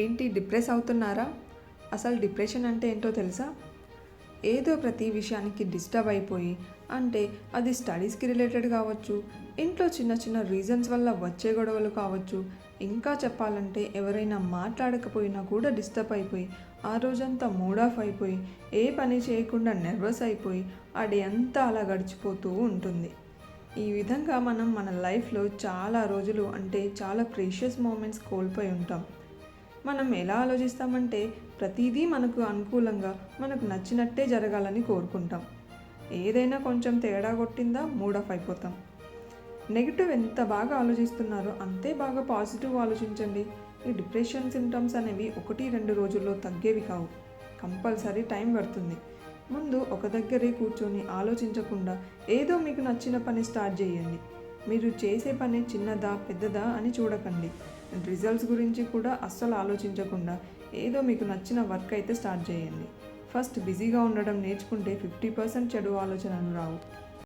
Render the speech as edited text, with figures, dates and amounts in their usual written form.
ఏంటి డిప్రెస్ అవుతున్నారా? అసలు డిప్రెషన్ అంటే ఏంటో తెలుసా? ఏదో ప్రతి విషయానికి డిస్టర్బ్ అయిపోయి, అంటే అది స్టడీస్కి రిలేటెడ్ కావచ్చు, ఇంట్లో చిన్న చిన్న రీజన్స్ వల్ల వచ్చే గొడవలు కావచ్చు, ఇంకా చెప్పాలంటే ఎవరైనా మాట్లాడకపోయినా కూడా డిస్టర్బ్ అయిపోయి, ఆ రోజంతా మూడ్ ఆఫ్ అయిపోయి, ఏ పని చేయకుండా నర్వస్ అయిపోయి, ఆ డే అంతా అలా గడిచిపోతూ ఉంటుంది. ఈ విధంగా మనం మన లైఫ్లో చాలా రోజులు అంటే చాలా ప్రీషియస్ మూమెంట్స్ కోల్పోయి ఉంటాం. మనం ఎలా ఆలోచిస్తామంటే ప్రతిదీ మనకు అనుకూలంగా మనకు నచ్చినట్టే జరగాలని కోరుకుంటాం. ఏదైనా కొంచెం తేడా కొట్టిందా మూడ్ ఆఫ్ అయిపోతాం. నెగిటివ్ ఎంత బాగా ఆలోచిస్తున్నారో అంతే బాగా పాజిటివ్ ఆలోచించండి. ఈ డిప్రెషన్ సిమ్టమ్స్ అనేవి 1-2 రోజుల్లో తగ్గేవి కావు. కంపల్సరీ టైం పడుతుంది. ముందు ఒక దగ్గరే కూర్చొని ఆలోచించకుండా ఏదో మీకు నచ్చిన పని స్టార్ట్ చేయండి. మీరు చేసే పని చిన్నదా పెద్దదా అని చూడకండి. రిజల్ట్స్ గురించి కూడా అస్సలు ఆలోచించకుండా ఏదో మీకు నచ్చిన వర్క్ అయితే స్టార్ట్ చేయండి. ఫస్ట్ బిజీగా ఉండడం నేర్చుకుంటే 50% చెడు ఆలోచనలు రావు.